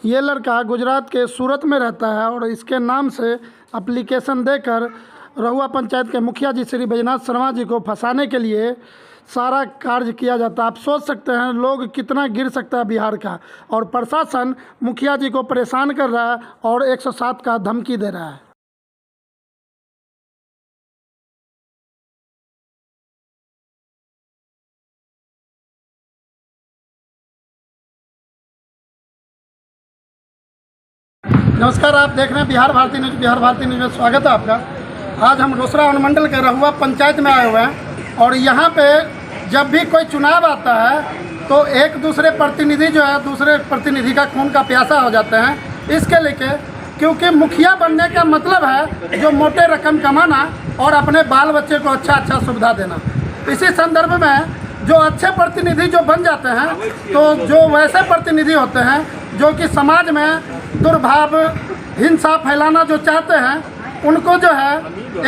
ये लड़का गुजरात के सूरत में रहता है और इसके नाम से एप्लीकेशन देकर रहुआ पंचायत के मुखिया जी श्री बैजनाथ शर्मा जी को फंसाने के लिए सारा कार्य किया जाता है। आप सोच सकते हैं लोग कितना गिर सकता है बिहार का, और प्रशासन मुखिया जी को परेशान कर रहा है और 107 का धमकी दे रहा है। नमस्कार, आप देख रहे हैं बिहार भारती न्यूज़। बिहार भारती न्यूज़ में स्वागत है आपका। आज हम रोसड़ा अनुमंडल के रहुआ पंचायत में आए हुए हैं और यहाँ पे जब भी कोई चुनाव आता है तो एक दूसरे प्रतिनिधि जो है दूसरे प्रतिनिधि का खून का प्यासा हो जाते हैं। इसके लेके क्योंकि मुखिया बनने का मतलब है जो मोटे रकम कमाना और अपने बाल बच्चे को अच्छा सुविधा देना। इसी संदर्भ में जो अच्छे प्रतिनिधि जो बन जाते हैं तो जो वैसे प्रतिनिधि होते हैं जो कि समाज में दुर्भाव हिंसा फैलाना जो चाहते हैं उनको जो है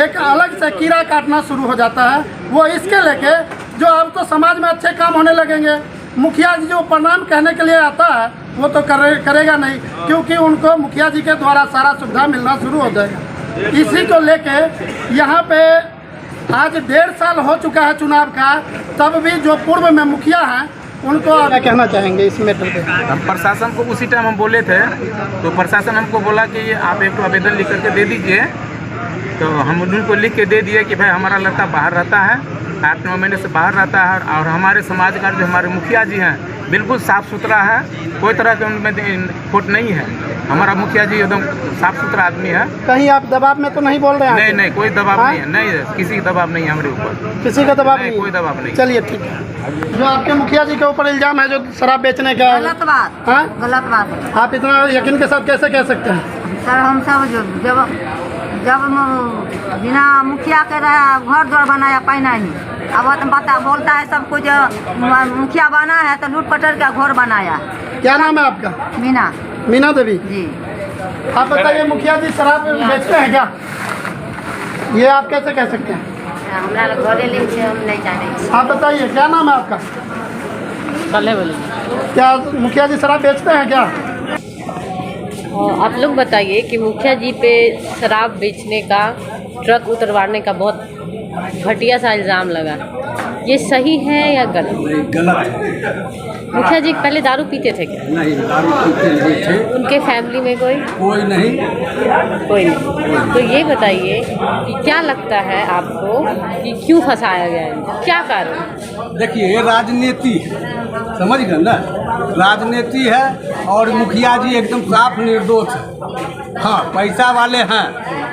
एक अलग से कीड़ा काटना शुरू हो जाता है। वो इसके लेके जो अब तो समाज में अच्छे काम होने लगेंगे, मुखिया जी जो प्रणाम कहने के लिए आता है वो तो करेगा नहीं, क्योंकि उनको मुखिया जी के द्वारा सारा सुविधा मिलना शुरू हो जाएगा। इसी को लेके यहाँ पे आज 1.5 साल हो चुका है चुनाव का, तब भी जो पूर्व में मुखिया हैं उनको क्या कहना चाहेंगे इस मैटर पे? हम प्रशासन को उसी टाइम हम बोले थे तो प्रशासन हमको बोला कि आप एक आवेदन लिख करके दे दीजिए। तो हम उनको लिख के दे दिए कि भाई हमारा लड़का बाहर रहता है, 8-9 महीने से बाहर रहता है और हमारे समाज का जो हमारे मुखिया जी हैं बिल्कुल साफ़ सुथरा है, कोई तरह के उनमें खोट नहीं है। हमारा मुखिया जी एकदम साफ़ सुथरा आदमी है। कहीं आप दबाव में तो नहीं बोल रहे हैं? नहीं, कोई दबाव नहीं है, नहीं किसी का दबाव नहीं है हमारे ऊपर, किसी का दबाव नहीं, कोई दबाव नहीं। चलिए ठीक है। जो आपके मुखिया जी के ऊपर इल्जाम है जो शराब बेचने का, गलत बात, गलत बात। आप इतना यकीन के साथ कैसे कह सकते हैं? सर हम सब जब बिना मुखिया के रहा घर द्वार बनाया पैना ही, अब बता बोलता है सब कुछ मुखिया बना है तो लूट पटर का घर बनाया। क्या नाम है आपका? मीना देवी जी। आप बताइए मुखिया जी शराब बेचते हैं क्या? ये आप कैसे कह सकते हैं? हमारा घरे लेके हम नहीं जाने। आप बताइए क्या नाम है आपका? क्या मुखिया जी शराब बेचते हैं क्या? आप लोग बताइए कि मुखिया जी पे शराब बेचने का, ट्रक उतरवाने का बहुत घटिया सा इल्ज़ाम लगा, ये सही है या गलत? गलत है। मुखिया जी पहले दारू पीते थे क्या? नहीं, दारू पीते नहीं थे। उनके फैमिली में कोई नहीं। तो ये बताइए कि क्या लगता है आपको कि क्यों फंसाया गया है, क्या कारण? देखिए ये राजनीति है, समझ गए ना, राजनीति है और मुखिया जी एकदम साफ निर्दोष है। हाँ, पैसा वाले हैं,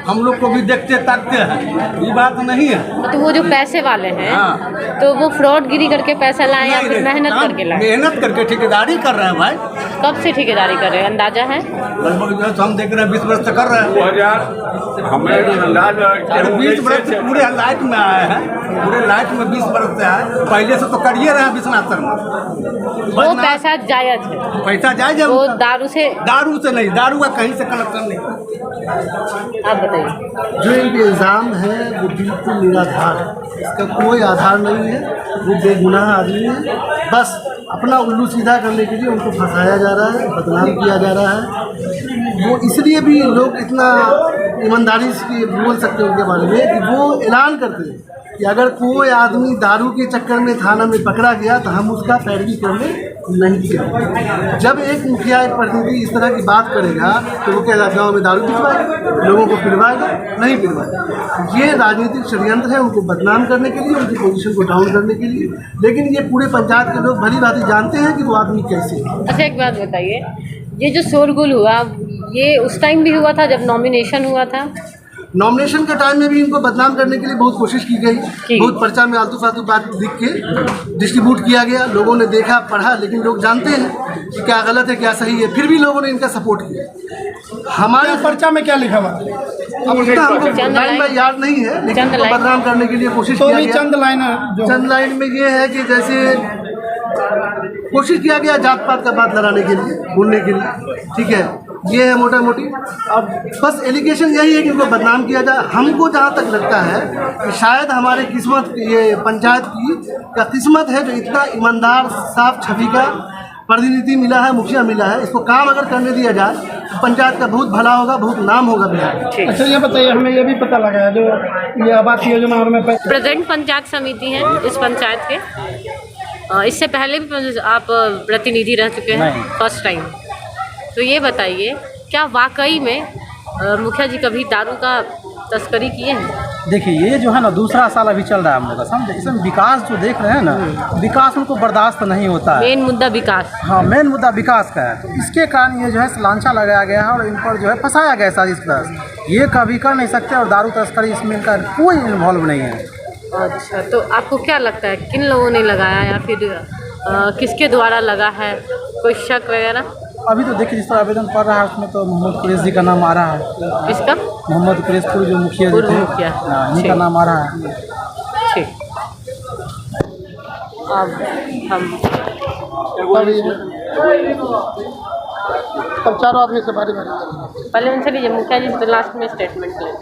हम लोग को भी देखते ताकते हैं, ये बात नहीं है। तो वो जो पैसे वाले हैं हाँ। तो वो फ्रॉडगिरी करके पैसा लाए या फिर मेहनत करके लाए? मेहनत करके ठेकेदारी कर रहे हैं भाई। कब से ठेकेदारी कर रहे हैं, अंदाजा है? लगभग हम देख रहे हैं 20 वर्ष से कर रहे हैं। 20 वर्ष से पूरे लाइट में आए हैं, पूरे लाइट में 20 वर्ष से आए। पहले से तो करिए रहे हैं विश्वनाथ शर्मा। वो पैसा जायज है, पैसा जायज है। वो दारू से नहीं, दारू का कहीं से कलेक्शन नहीं। आप बताइए। जो एक इल्ज़ाम है वो बिल्कुल निराधार है, इसका कोई आधार नहीं है। वो बेगुनाह आदमी है, बस अपना उल्लू सीधा करने के लिए उनको फंसाया जा रहा है, बदनाम किया जा रहा है। वो इसलिए भी लोग इतना ईमानदारी से बोल सकते हैं उनके बारे में कि वो ऐलान करते हैं कि अगर कोई आदमी दारू के चक्कर में थाना में पकड़ा गया तो हम उसका पैरवी करने नहीं करेंगे। जब एक मुखिया एक प्रतिनिधि इस तरह की बात करेगा तो वो कहेगा गाँव में दारू पिलवाएगा, लोगों को पिलवाएगा, नहीं पिलवाएगा। ये राजनीतिक षड्यंत्र है उनको बदनाम करने के लिए, उनकी पोजीशन को डाउन करने के लिए। लेकिन ये पूरे पंचायत के लोग भली भांति जानते हैं कि वो आदमी कैसे है। अच्छा एक बात बताइए, ये जो शोरगुल हुआ ये उस टाइम भी हुआ था जब नॉमिनेशन हुआ था? नॉमिनेशन के टाइम में भी इनको बदनाम करने के लिए बहुत कोशिश की गई, बहुत पर्चा में आलतू फालतू बात लिख के डिस्ट्रीब्यूट किया गया। लोगों ने देखा, पढ़ा, लेकिन लोग जानते हैं कि क्या गलत है क्या सही है, फिर भी लोगों ने इनका सपोर्ट किया। हमारे पर्चा में क्या लिखा हुआ अब उसका हमको लाइन बाई याद नहीं है, लेकिन इनको बदनाम करने के लिए कोशिश किया गया। चंद लाइन में ये है कि जैसे कोशिश किया गया जात पात का बात लड़ाने के लिए, बोलने के लिए, ठीक है, ये है मोटा मोटी। अब बस एलिगेशन यही है कि इनको बदनाम किया जाए। हमको जहाँ तक लगता है कि शायद हमारे किस्मत, ये पंचायत की का किस्मत है जो इतना ईमानदार साफ छवि का प्रतिनिधि मिला है, मुखिया मिला है, इसको काम अगर करने दिया जाए तो पंचायत का बहुत भला होगा, बहुत नाम होगा बिहार में। अच्छा ये बताइए, हमें ये भी पता लगा है जो ये आवास योजना और में प्रेजेंट पंचायत समिति है इस पंचायत के, इससे पहले भी आप प्रतिनिधि रह चुके हैं फर्स्ट टाइम। तो ये बताइए, क्या वाकई में मुखिया जी कभी दारू का तस्करी किए हैं? देखिए ये जो है ना दूसरा साल अभी चल रहा है हम लोग का, समझे। इसमें विकास जो देख रहे हैं ना, विकास उनको बर्दाश्त नहीं होता है। मेन मुद्दा विकास। हाँ, मेन मुद्दा विकास का है। तो इसके कारण ये जो है लांछा लगाया गया है और इन पर जो है फंसाया गया है साजिश प्लस। ये कभी कर नहीं सकते और दारू तस्करी इसमें इनका कोई इन्वॉल्व नहीं है। अच्छा, तो आपको क्या लगता है किन लोगों ने लगाया या फिर किसके द्वारा लगा है, कोई शक वगैरह? अभी तो देखिए जिस तरह आवेदन पड़ रहा है उसमें तो मोहम्मद कुरैश जी का नाम आ रहा है। किसका? मोहम्मद कुरैश जो मुखिया जी थे, मुखिया, इनका नाम आ रहा है। ठीक, अब हम तब चारों आदमी से बारी बारी पहले उनसे लीजिए, मुखिया जी तो लास्ट में स्टेटमेंट लें।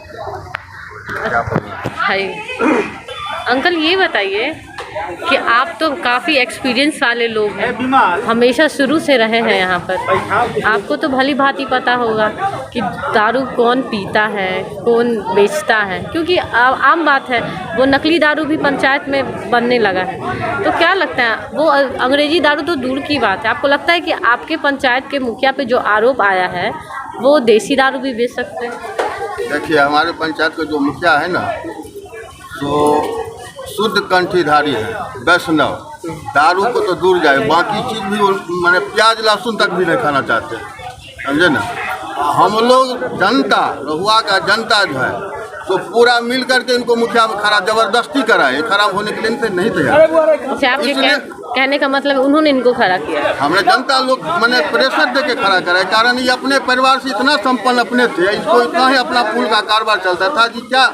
हाय अंकल, ये बताइए कि आप तो काफ़ी एक्सपीरियंस वाले लोग हैं, हमेशा शुरू से रहे हैं यहाँ पर, आपको तो भली भांति पता होगा कि दारू कौन पीता है, कौन बेचता है, क्योंकि आम बात है वो नकली दारू भी पंचायत में बनने लगा है। तो क्या लगता है, वो अंग्रेजी दारू तो दूर की बात है, आपको लगता है कि आपके पंचायत के मुखिया पे जो आरोप आया है वो देसी दारू भी बेच सकते हैं? देखिए हमारे पंचायत का जो मुखिया है ना, तो शुद्ध कंठीधारी है, वैष्णव। दारू को तो दूर जाए, बाकी चीज़ भी मैंने प्याज लहसुन तक भी नहीं खाना चाहते, समझे ना। हम लोग जनता, रहुआ का जनता जो है तो पूरा मिल करके इनको मुखिया में खड़ा जबरदस्ती कराए, खराब होने के लिए इनसे नहीं तैयार। अच्छा, आपके कहने का मतलब उन्होंने इनको खड़ा किया? हमने जनता लोग मैंने प्रेशर दे के खड़ा कराया, कारण ये अपने परिवार से इतना संपन्न अपने थे, इसको इतना ही अपना पुल का कारोबार चलता था जी क्या।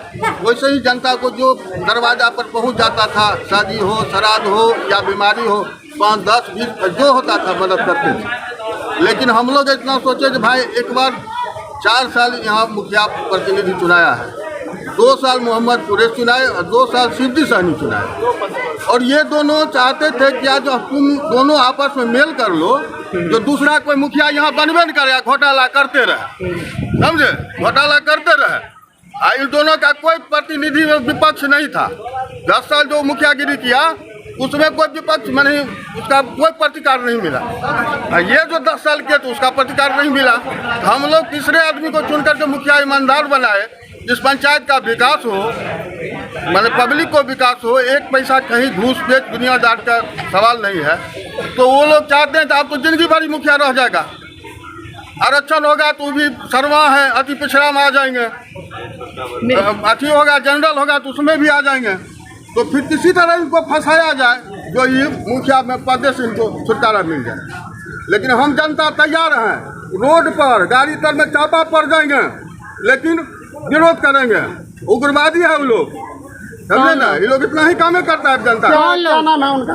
वैसे ही जनता को जो दरवाजा पर पहुंच जाता था, शादी हो, श्राद्ध हो या बीमारी हो, 5, 10, 20 जो होता था मदद करते थे। लेकिन हम लोग इतना सोचे कि भाई एक बार 4 साल यहाँ मुखिया प्रतिनिधि चुनाया है, 2 साल मोहम्मद कुरैश चुनाए और 2 साल सिद्दी सहनी चुनाए, और ये दोनों चाहते थे कि आज तुम दोनों आपस में मेल कर लो, जो दूसरा कोई मुखिया यहाँ बनबे न करे, घोटाला करते रहे, समझे, घोटाला करते रहे। इन दोनों का कोई प्रतिनिधि विपक्ष नहीं था। 10 साल जो मुखियागिरी किया उसमें कोई विपक्ष में नहीं, उसका कोई प्रतिकार नहीं मिला। ये जो 10 साल किए तो उसका प्रतिकार नहीं मिला। हम लोग तीसरे आदमी को चुन करके मुखिया ईमानदार बनाए, जिस पंचायत का विकास हो, माने पब्लिक को विकास हो, एक पैसा कहीं घूस पेच दुनियादार का सवाल नहीं है। तो वो लोग चाहते हैं कि आप तो जिंदगी भर मुखिया रह जाएगा, आरक्षण होगा तो भी सर्वा है, अति पिछड़ा में आ जाएंगे, अति होगा जनरल होगा तो उसमें भी आ जाएंगे। तो फिर किसी तरह इनको फंसाया जाए, जो ये मुखिया में पद से इनको छुटकारा मिल जाए। लेकिन हम जनता तैयार हैं, रोड पर गाड़ी तर में चापा पड़ जाएंगे, लेकिन विरोध करेंगे। उग्रवादी है वो लोग, समझे ना, ये लोग इतना ही काम करता है जनता। क्या नाम है उनका?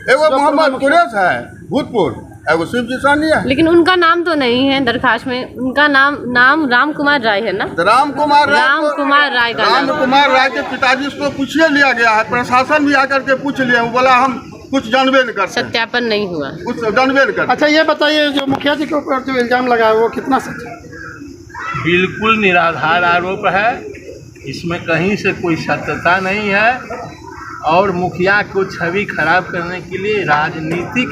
एगो मोहम्मद कुरैश है भूतपूर्व, एगो शिव जी सहनी है। लेकिन उनका नाम तो नहीं है दरखास्त में, उनका नाम राम कुमार राय है ना? राम कुमार राय का राम कुमार राय के पिताजी से पूछिए लिया गया है, प्रशासन भी आकर के पूछ लिया, वो बोला हम कुछ जानबे नहीं करते, सत्यापन नहीं हुआ, कुछ जानबे नहीं करते। अच्छा ये बताइए, जो मुखिया जी के ऊपर जो इल्जाम लगा है वो कितना सच है? बिल्कुल निराधार आरोप है, इसमें कहीं से कोई सत्यता नहीं है, और मुखिया को छवि खराब करने के लिए राजनीतिक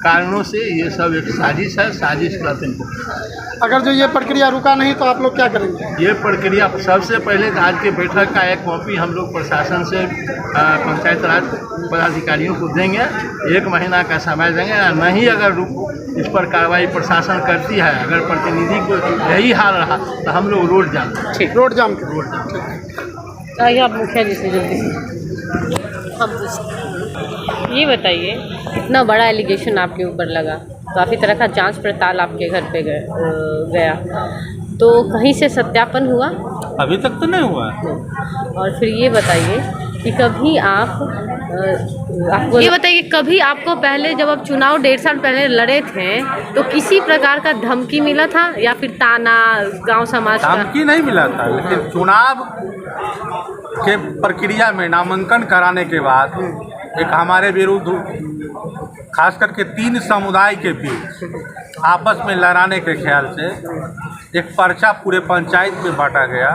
कारणों से ये सब एक साजिश है, साजिश कहते हैं। अगर जो ये प्रक्रिया रुका नहीं तो आप लोग क्या करेंगे? ये प्रक्रिया सबसे पहले आज के बैठक का एक कॉपी हम लोग प्रशासन से पंचायत राज पदाधिकारियों को देंगे, 1 महीना का समय देंगे, नहीं अगर इस पर कार्रवाई प्रशासन करती है, अगर प्रतिनिधि को यही हाल रहा तो हम लोग रोड जाम। ठीक, रोड जाम आइए आप मुखिया जी से जल्दी से हम ये बताइए, इतना बड़ा एलिगेशन आपके ऊपर लगा, काफ़ी तरह का जांच पड़ताल आपके घर पे गया, तो कहीं से सत्यापन हुआ? अभी तक तो नहीं हुआ। और फिर ये बताइए कि कभी आपको ये बताइए, कभी आपको पहले जब आप चुनाव 1.5 साल पहले लड़े थे तो किसी प्रकार का धमकी मिला था या फिर ताना गांव समाज का? धमकी नहीं मिला था, लेकिन चुनाव के प्रक्रिया में नामांकन कराने के बाद एक हमारे विरुद्ध खास करके 3 समुदाय के बीच आपस में लड़ाने के ख्याल से एक पर्चा पूरे पंचायत में बांटा गया,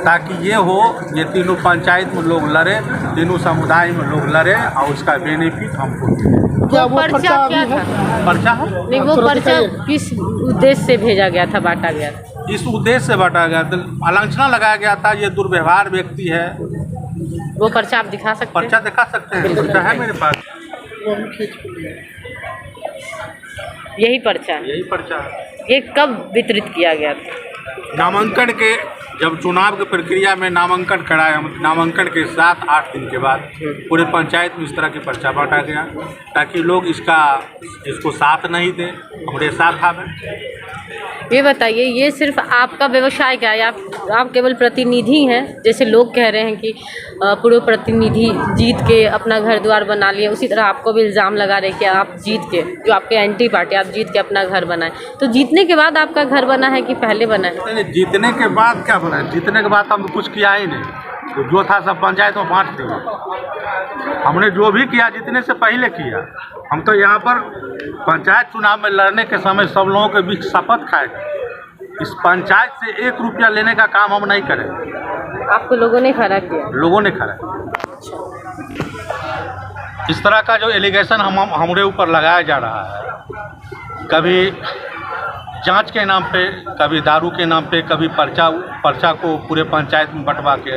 ताकि ये हो ये तीनों पंचायत में लोग लड़े, तीनों समुदाय में लोग लड़े और उसका बेनिफिट हमको मिले। क्या वो पर्चा पर्चा क्या अभी है? था? पर्चा है नहीं, वो पर्चा किस उद्देश्य से भेजा गया था, बांटा गया था? इस उद्देश्य से बांटा गया था, आलोचना लगाया गया था ये दुर्व्यवहार व्यक्ति है। वो पर्चा आप दिखा सकते हैं? पर्चा दिखा सकते हैं, पर्चा है मेरे पास, वो हम खींच के लिए। यही पर्चा है? यही पर्चा है। ये कब वितरित किया गया था? नामांकन के जब चुनाव की प्रक्रिया में नामांकन कराया, नामांकन के 7-8 दिन के बाद पूरे पंचायत में इस तरह की पर्चा बांटा गया, ताकि लोग इसको साथ नहीं दें, हमारे साथ आवे। ये बताइए, ये सिर्फ आपका व्यवसाय क्या है? आप केवल प्रतिनिधि हैं, जैसे लोग कह रहे हैं कि पूर्व प्रतिनिधि जीत के अपना घर द्वार बना लिए, उसी तरह आपको भी इल्ज़ाम लगा रहे कि आप जीत के, जो आपके एंटी पार्टी, आप जीत के अपना घर बनाए। तो जीतने के बाद आपका घर बना है कि पहले बना है? नहीं, जीतने के बाद क्या बना है? जीतने के बाद हम कुछ किया ही नहीं, तो जो था सब पंचायत में बांट दिया। हमने जो भी किया जीतने से पहले किया। हम तो यहाँ पर पंचायत चुनाव में लड़ने के समय सब लोगों के बीच शपथ खाए, इस पंचायत से 1 रुपया लेने का काम हम नहीं करें। आपको लोगों ने खड़ा किया? लोगों ने खड़ा किया। इस तरह का जो एलिगेशन हमारे ऊपर लगाया जा रहा है, कभी जांच के नाम पे, कभी दारू के नाम पे, कभी पर्चा को पूरे पंचायत में बंटवा के,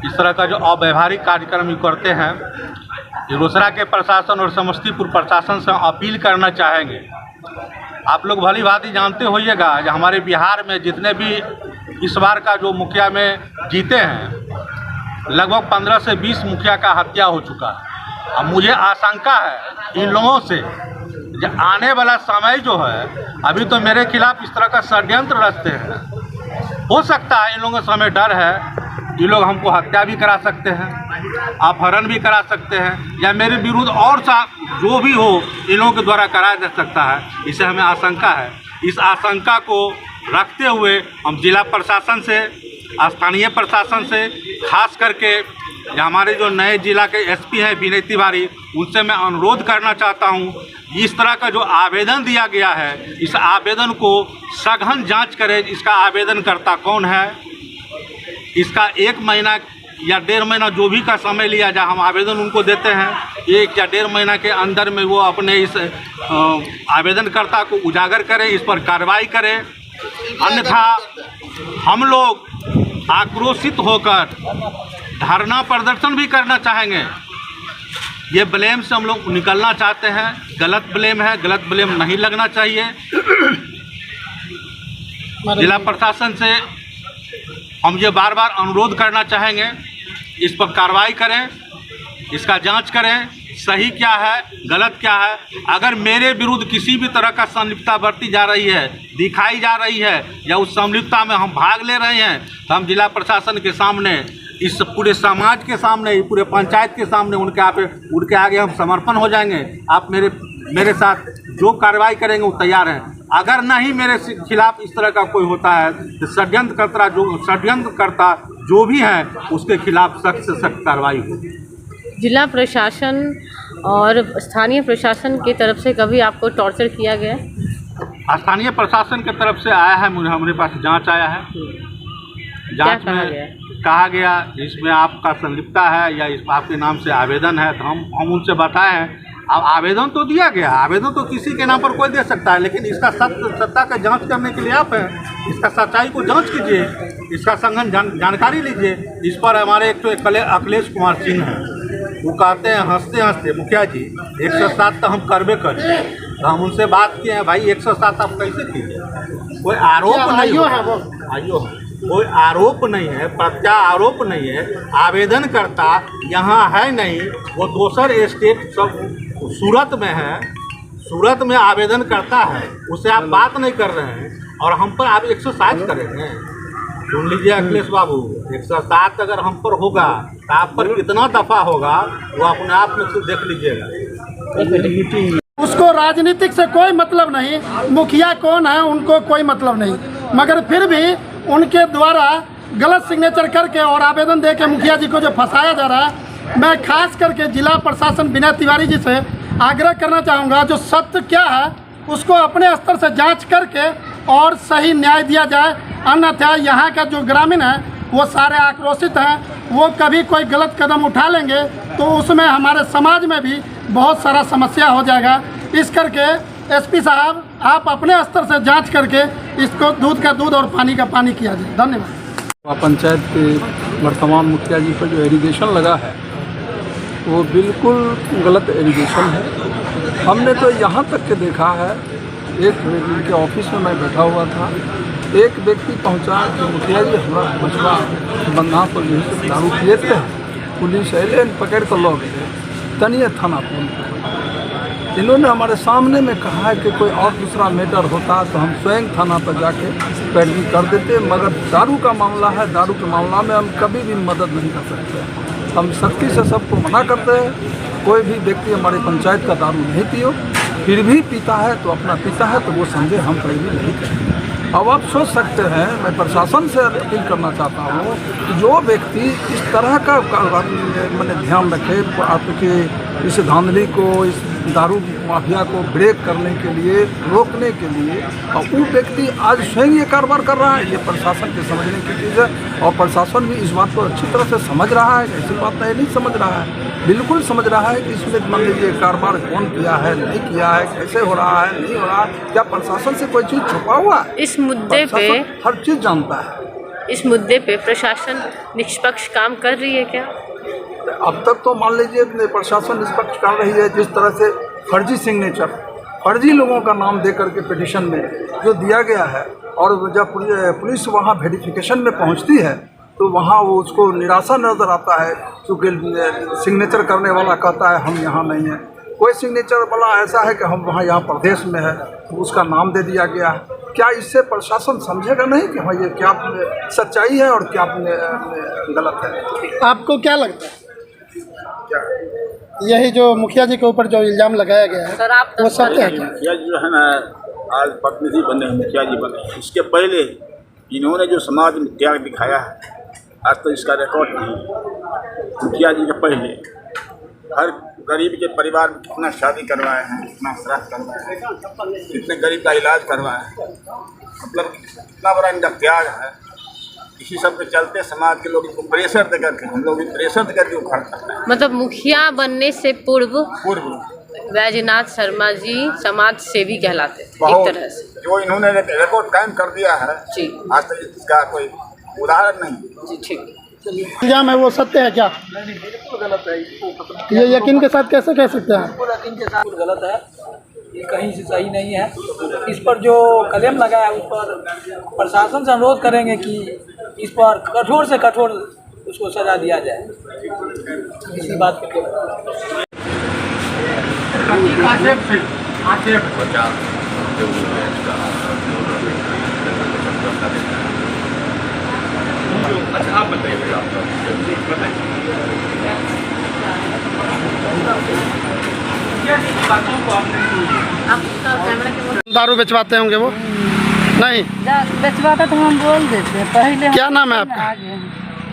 इस तरह का जो अव्यवहारिक कार्यक्रम ये करते हैं, रोसड़ा के प्रशासन और समस्तीपुर प्रशासन से अपील करना चाहेंगे। आप लोग भली भांति जानते होइएगा कि हमारे बिहार में जितने भी इस बार का जो मुखिया में जीते हैं, लगभग 15 से 20 मुखिया का हत्या हो चुका है। अब मुझे आशंका है इन लोगों से, जो आने वाला समय जो है, अभी तो मेरे खिलाफ इस तरह का षड्यंत्र रचते हैं। हो सकता है इन लोगों के समय डर है, ये लोग हमको हत्या भी करा सकते हैं, अपहरण भी करा सकते हैं, या मेरे विरुद्ध और सा जो भी हो इन लोगों के द्वारा कराया जा सकता है। इससे हमें आशंका है। इस आशंका को रखते हुए हम जिला प्रशासन से, स्थानीय प्रशासन से, खास करके हमारे जो नए जिला के एसपी हैं विनय तिवारी, उनसे मैं अनुरोध करना चाहता हूं, इस तरह का जो आवेदन दिया गया है, इस आवेदन को सघन जांच करें। इसका आवेदनकर्ता कौन है, इसका 1 महीना या 1.5 महीना जो भी का समय लिया जाए, हम आवेदन उनको देते हैं। 1 या 1.5 महीना के अंदर में वो अपने इस आवेदनकर्ता को उजागर करें, इस पर कार्रवाई करें। अन्यथा हम लोग आक्रोशित होकर धरना प्रदर्शन भी करना चाहेंगे। ये ब्लेम से हम लोग निकलना चाहते हैं। गलत ब्लेम है, गलत ब्लेम नहीं लगना चाहिए। जिला प्रशासन से हम ये बार बार अनुरोध करना चाहेंगे, इस पर कार्रवाई करें, इसका जांच करें, सही क्या है, गलत क्या है। अगर मेरे विरुद्ध किसी भी तरह का संलिप्तता बरती जा रही है, दिखाई जा रही है, या उस संलिप्तता में हम भाग ले रहे हैं, तो हम जिला प्रशासन के सामने, इस पूरे समाज के सामने, पूरे पंचायत के सामने उनके आगे हम समर्पण हो जाएंगे। आप मेरे साथ जो कार्रवाई करेंगे वो तैयार हैं। अगर नहीं मेरे खिलाफ इस तरह का कोई होता है तो षड्यंत्रकर्ता जो भी है उसके खिलाफ सख्त से सख्त कार्रवाई होगी। जिला प्रशासन और स्थानीय प्रशासन की तरफ से कभी आपको टॉर्चर किया गया? स्थानीय प्रशासन की तरफ से आया है, हमारे पास जांच आया है। जांच में कहा गया इसमें आपका संलिप्तता है या इस आपके नाम से आवेदन है, तो हम उनसे बताए हैं। अब आवेदन तो दिया गया, आवेदन तो किसी के नाम पर कोई दे सकता है, लेकिन इसका सत्ता का जांच करने के लिए आप हैं। इसका सच्चाई को जांच कीजिए, इसका संगठन जानकारी लीजिए। इस पर हमारे एक तो अखिलेश कुमार सिंह हैं, वो कहते हैं हंसते हंसते, मुखिया जी 107 तो हम करबे करें। तो हम उनसे बात किए हैं, भाई 107 आप कैसे कीजिए? कोई आरोप नहीं है, कोई आरोप नहीं है, प्रत्यारोप नहीं है। आवेदनकर्ता यहाँ है नहीं, वो दूसर स्टेट सब सूरत में है, सूरत में आवेदन करता है, उससे आप बात नहीं कर रहे हैं और हम पर आप 107 करेंगे। सुन लीजिए अखिलेश बाबू, 107 अगर हम पर होगा तो आप पर कितना दफ़ा होगा वो अपने आप में से देख लीजिएगा। उसको राजनीतिक से कोई मतलब नहीं, मुखिया कौन है उनको कोई मतलब नहीं, मगर फिर भी उनके द्वारा गलत सिग्नेचर करके और आवेदन दे के मुखिया जी को जो फंसाया जा रहा है, मैं खास करके जिला प्रशासन विनय तिवारी जी से आग्रह करना चाहूँगा, जो सत्य क्या है उसको अपने स्तर से जांच करके और सही न्याय दिया जाए। अन्यथा यहाँ का जो ग्रामीण है वो सारे आक्रोशित हैं, वो कभी कोई गलत कदम उठा लेंगे तो उसमें हमारे समाज में भी बहुत सारा समस्या हो जाएगा। इस करके एसपी साहब आप अपने स्तर से जांच करके इसको दूध का दूध और पानी का पानी किया जाए। धन्यवाद। पंचायत के वर्तमान मुखिया जी पर जो एलिगेशन लगा है वो बिल्कुल गलत एलिगेशन है। हमने तो यहाँ तक के देखा है, एक इनके ऑफिस में मैं बैठा हुआ था, एक व्यक्ति पहुँचा कि मुखिया जी हमारा बचवा बंधा पर जो है दारू पिए थे, पुलिस अले पकड़ कर लौ गए तनिए थाना फोन पर। इन्होंने हमारे सामने में कहा है कि कोई और दूसरा मैटर होता तो हम स्वयं थाना पर जाके पैरवी कर देते, मगर दारू का मामला है, दारू के मामला में हम कभी भी मदद नहीं कर सकते। हम सख्ती से सबको मना करते हैं, कोई भी व्यक्ति हमारे पंचायत का दारू नहीं पियो, फिर भी पीता है तो अपना पीता है तो वो समझे हम पैरवी नहीं करेंगे। अब आप सोच सकते हैं, मैं प्रशासन से अपील करना चाहता हूँ कि जो व्यक्ति इस तरह का मैंने ध्यान रखे आपके इस धांधली को, इस दारू माफिया को ब्रेक करने के लिए, रोकने के लिए, और वो व्यक्ति आज स्वयं ये कारोबार कर रहा है, ये प्रशासन के समझने की चीज़ है। और प्रशासन भी इस बात को अच्छी तरह से समझ रहा है, ऐसी बात नहीं समझ रहा है, बिल्कुल समझ रहा है कि इसमें मान लीजिए कारोबार कौन किया है, नहीं किया है, कैसे हो रहा है, नहीं हो रहा है, क्या प्रशासन से कोई चीज़ छुपा हुआ है? इस मुद्दे पे हर चीज़ जानता है। इस मुद्दे पे प्रशासन निष्पक्ष काम कर रही है क्या? अब तक तो मान लीजिए प्रशासन निष्पक्ष कर रही है। जिस तरह से फर्जी सिग्नेचर, फर्जी लोगों का नाम दे करके पिटीशन में जो दिया गया है, और जब पुलिस वहाँ वेरिफिकेशन में पहुँचती है तो वहाँ वो उसको निराशा नज़र आता है, क्योंकि सिग्नेचर करने वाला कहता है हम यहाँ नहीं हैं। कोई सिग्नेचर वाला ऐसा है कि हम वहाँ यहाँ प्रदेश में है तो उसका नाम दे दिया गया है। क्या इससे प्रशासन समझेगा नहीं कि हाँ ये क्या सच्चाई है और क्या गलत है? आपको क्या लगता है यही जो मुखिया जी के ऊपर जो इल्ज़ाम लगाया गया है वो सत्य है क्या? मुखिया जी जो है ना आज प्रतिनिधि बने, मुखिया जी बने, इसके पहले इन्होंने जो समाज में त्याग दिखाया है आज तो इसका रिकॉर्ड नहीं है। मुखिया जी के पहले हर गरीब के परिवार में कितना शादी करवाए हैं, कितना श्राद्ध करवाए हैं, कितने गरीब का इलाज करवाए हैं, मतलब कितना बड़ा इनका त्याग है। इसी सब के चलते समाज के लोग इसको प्रेशर दे करके, हम लोग प्रेशर दे करके उखाड़ सकते हैं। मतलब मुखिया बनने से पूर्व वैजनाथ शर्मा जी समाज सेवी कहलाते एक तरह से। जो इन्होंने रिकॉर्ड कायम कर दिया है जी, आज तक इसका कोई उदाहरण नहीं। जी ठीक। इल्ज़ाम है वो सत्य है क्या? बिल्कुल गलत है, इसको ये यकीन के साथ कैसे कह सकते हैं? बिल्कुल यकीन के साथ गलत है, ये कहीं से सही नहीं है। इस पर जो क्लेम लगा है उस पर प्रशासन से अनुरोध करेंगे कि इस पर कठोर से कठोर उसको सजा दिया जाए। इसी बात पे आप बताइए। दारू बेचवाते होंगे वो? नहीं बेचवाता तो हम बोल देते पहले। क्या नाम है आपका?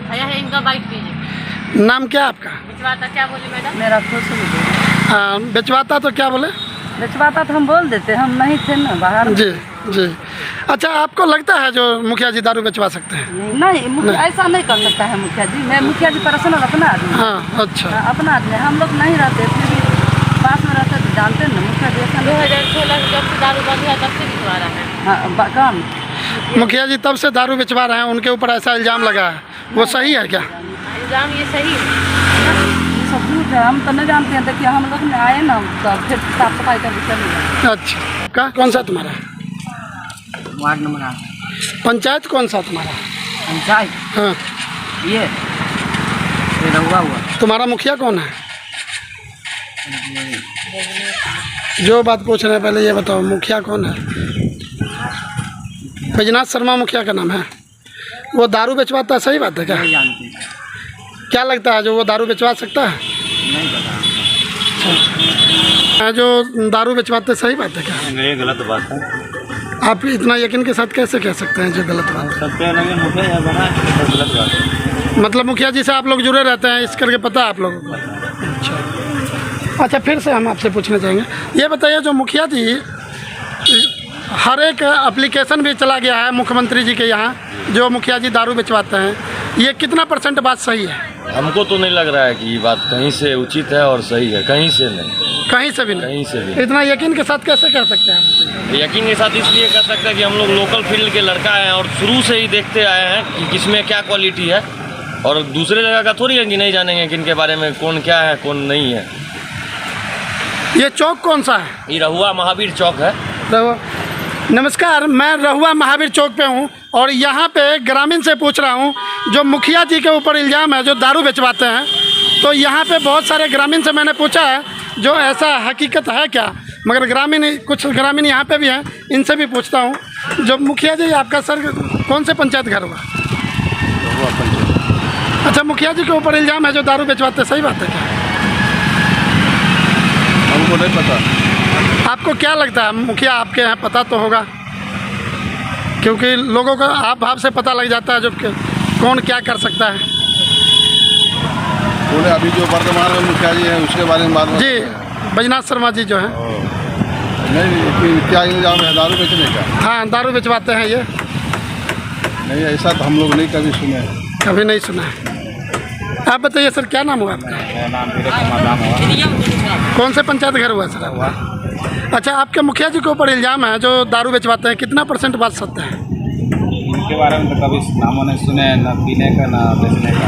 भैया है इनका बाइक दीजिए। नाम क्या है आपका? बेचवाता क्या बोले मैडम? मेरा खुश बेचवाता तो क्या बोले? बेचवाता तो हम बोल देते, हम नहीं थे ना बाहर। जी जी। अच्छा, आपको लगता है जो मुखिया जी दारू बेचवा सकते हैं? नहीं, ऐसा नहीं कर सकता है मुखिया जी। मैं मुखिया जी पर्सनल अपना आदमी। हाँ अच्छा, अपना आदमी, हम लोग नहीं रहते, फिर भी पास में रहते तो जानते ना मुखिया जी। 2016 जब से दारू बंद हुआ तब से बिकवा रहा है। हाँ काम मुखिया जी तब से दारू बेचवा रहे हैं, उनके ऊपर ऐसा इल्ज़ाम लगा है, वो सही है क्या? इल्ज़ाम ये सही है? ये सब झूठ है, हम तो नहीं जानते हैं। देखिए हम लोग में आए ना तो फिर साफ सफाई कर चलिए। अच्छा, कौन सा तुम्हारा? Ward number 8। पंचायत कौन सा तुम्हारा? पंचायत हाँ, ये रहुआ हुआ। तुम्हारा मुखिया कौन है? जो बात पूछ रहे हैं पहले ये बताओ, मुखिया कौन है? बैजनाथ शर्मा मुखिया का नाम है। वो दारू बेचवाता है, सही बात है क्या? नहीं जानते। क्या लगता है जो वो दारू बेचवा सकता है? नहीं पता। जो दारू बेचवाते सही बात है क्या? नहीं, गलत बात है। आप इतना यकीन के साथ कैसे कह सकते हैं जो गलत बात है? सत्य नहीं, मुखिया बना गलत बात है। मतलब मुखिया जी से आप लोग जुड़े रहते हैं, इस करके पता है आप लोगों को? अच्छा, अच्छा, फिर से हम आपसे पूछना चाहेंगे, ये बताइए जो मुखिया जी हर एक एप्लीकेशन भी चला गया है मुख्यमंत्री जी के यहाँ, जो मुखिया जी दारू बेचवाते हैं, ये कितना % बात सही है? हमको तो नहीं लग रहा है कि ये बात कहीं से उचित है और सही है, कहीं से नहीं, कहीं से भी नहीं, कहीं से भी। इतना यकीन के साथ कैसे कह सकते हैं? यकीन के साथ इसलिए कर सकते हैं कि हम लोग लोकल फील्ड के लड़का हैं और शुरू से ही देखते आए हैं कि किसमें क्या क्वालिटी है, और दूसरे जगह का थोड़ी है कि नहीं जानेंगे कि इनके बारे में कौन क्या है कौन नहीं है। ये चौक कौन सा है? ये रहुआ महावीर चौक है। नमस्कार, मैं रहुआ महावीर चौक पे हूँ और यहाँ पे ग्रामीण से पूछ रहा हूँ, जो मुखिया जी के ऊपर इल्ज़ाम है जो दारू बेचवाते हैं, तो यहाँ पे बहुत सारे ग्रामीण से मैंने पूछा है जो ऐसा हकीकत है क्या, मगर कुछ ग्रामीण यहाँ पे भी हैं, इनसे भी पूछता हूँ। जो मुखिया जी आपका सर कौन से पंचायत घर हुआ? अच्छा, मुखिया जी के ऊपर इल्ज़ाम है जो दारू बेचवाते, सही बात है क्या? हमको नहीं पता। आपको क्या लगता है, मुखिया आपके यहाँ पता तो होगा, क्योंकि लोगों का आप भाव से पता लग जाता है जो कौन क्या कर सकता है। बोले अभी जो वर्तमान में मुखिया जी हैं उसके बारे में बात जी, बैजनाथ शर्मा जी जो हैं। नहीं, क्या इल्ज़ाम है दारू बेचने का? हाँ, दारू बेचवाते हैं ये। नहीं, ऐसा तो हम लोग नहीं कभी सुने, कभी नहीं सुना है। आप बताइए सर, क्या नाम हुआ आपका? मेरा नाम हुआ। कौन से पंचायत घर हुआ सर आपका? अच्छा, आपके मुखिया जी के ऊपर इल्ज़ाम है जो दारू बेचवाते हैं, कितना % बात सत्य है? इनके बारे में तो कभी नामों ने सुने, ना पीने का ना बेचने का।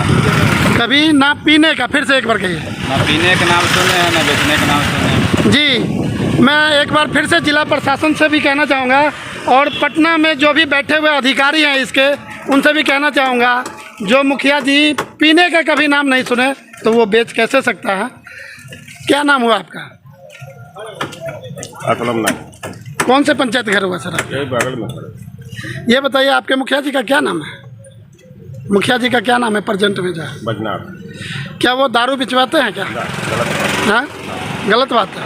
कभी ना पीने का, फिर से एक बार कहिए। ना पीने का नाम सुने हैं ना बेचने का नाम सुने हैं। जी, मैं एक बार फिर से जिला प्रशासन से भी कहना चाहूँगा और पटना में जो भी बैठे हुए अधिकारी हैं इसके, उनसे भी कहना चाहूँगा, जो मुखिया जी पीने का कभी नाम नहीं सुने तो वो बेच कैसे सकता है? क्या नाम हुआ आपका? असलम नाम। कौन से पंचायत घर हुआ सर? यही बगल में। ये बताइए, आपके मुखिया जी का क्या नाम है? मुखिया जी का क्या नाम है प्रेजेंट में जो है? बैजनाथ। क्या वो दारू बेचवाते हैं क्या? हाँ, गलत बात है।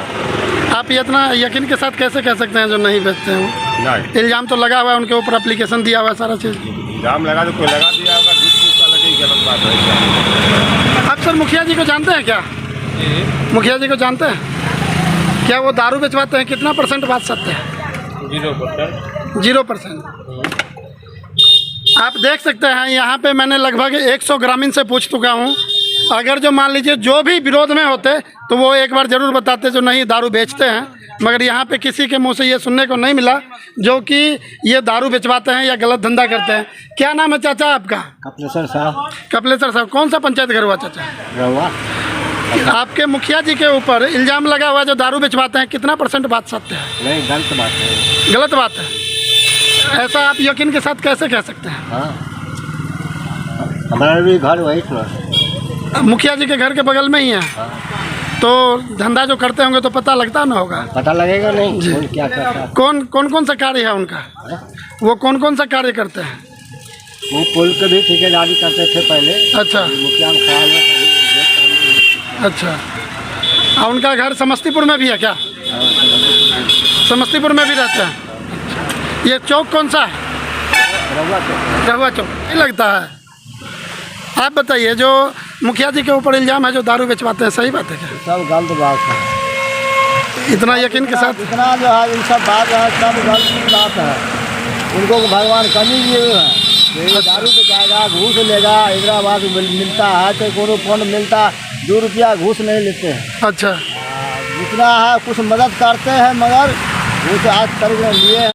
आप ये इतना यकीन के साथ कैसे कह सकते हैं जो नहीं बेचते हैं? इल्ज़ाम तो लगा हुआ है उनके ऊपर, एप्लीकेशन दिया हुआ है, सारा चीज़। इल्ज़ाम लगा तो कोई लगा दिया होगा, झूठ का लगे, गलत बात है। आप सर मुखिया जी को जानते हैं क्या? मुखिया जी को जानते हैं? क्या वो दारू बेचवाते हैं? कितना % बात सत्य है? 0%। आप देख सकते हैं यहाँ पे मैंने लगभग 100 ग्रामीण से पूछ चुका हूँ। अगर जो मान लीजिए जो भी विरोध में होते तो वो एक बार ज़रूर बताते जो नहीं दारू बेचते हैं, मगर यहाँ पे किसी के मुंह से ये सुनने को नहीं मिला जो कि ये दारू बेचवाते हैं या गलत धंधा करते हैं। क्या नाम है चाचा आपका? कपलेश्वर साहब। कपलेश्वर साहब, कौन सा पंचायत घर हुआ चाचा? रहुआ। आपके मुखिया जी के ऊपर इल्ज़ाम लगा हुआ जो दारू बेचवाते हैं, कितना % बात सत्य है? नहीं, गलत बात है। गलत बात है। ऐसा आप यकीन के साथ कैसे कह सकते हैं? हाँ, हमारा भी घर वही था। मुखिया जी के घर के बगल में ही है। हाँ। तो धंधा जो करते होंगे तो पता लगता ना होगा? पता लगेगा नहीं जी। क्या करता है? कौन सा कार्य है उनका? वो कौन सा कार्य करते हैं? वो पुल के भी ठेकेदारी करते थे पहले। अच्छा। मुखिया में ख्याल में। अच्छा, और उनका घर समस्तीपुर में भी है क्या? समस्तीपुर में भी रहते हैं। ये चौक कौन सा है? रहुआ चौक। नहीं लगता है। आप बताइए, जो मुखिया जी के ऊपर इल्ज़ाम है जो दारू बेचवाते हैं, सही बात है क्या? सब गलत बात है। इतना यकीन के साथ इतना जो है इन सब बात है, सब गलत बात है। उनको भगवान कमी दिए हुए हैं। दारू बेचाएगा, घूस लेगा, हैदराबाद मिलता है तो कोनो फंड मिलता, 2 रुपया घूस नहीं लेते हैं। अच्छा, जितना है कुछ मदद करते हैं, मगर घूस आज तक लिए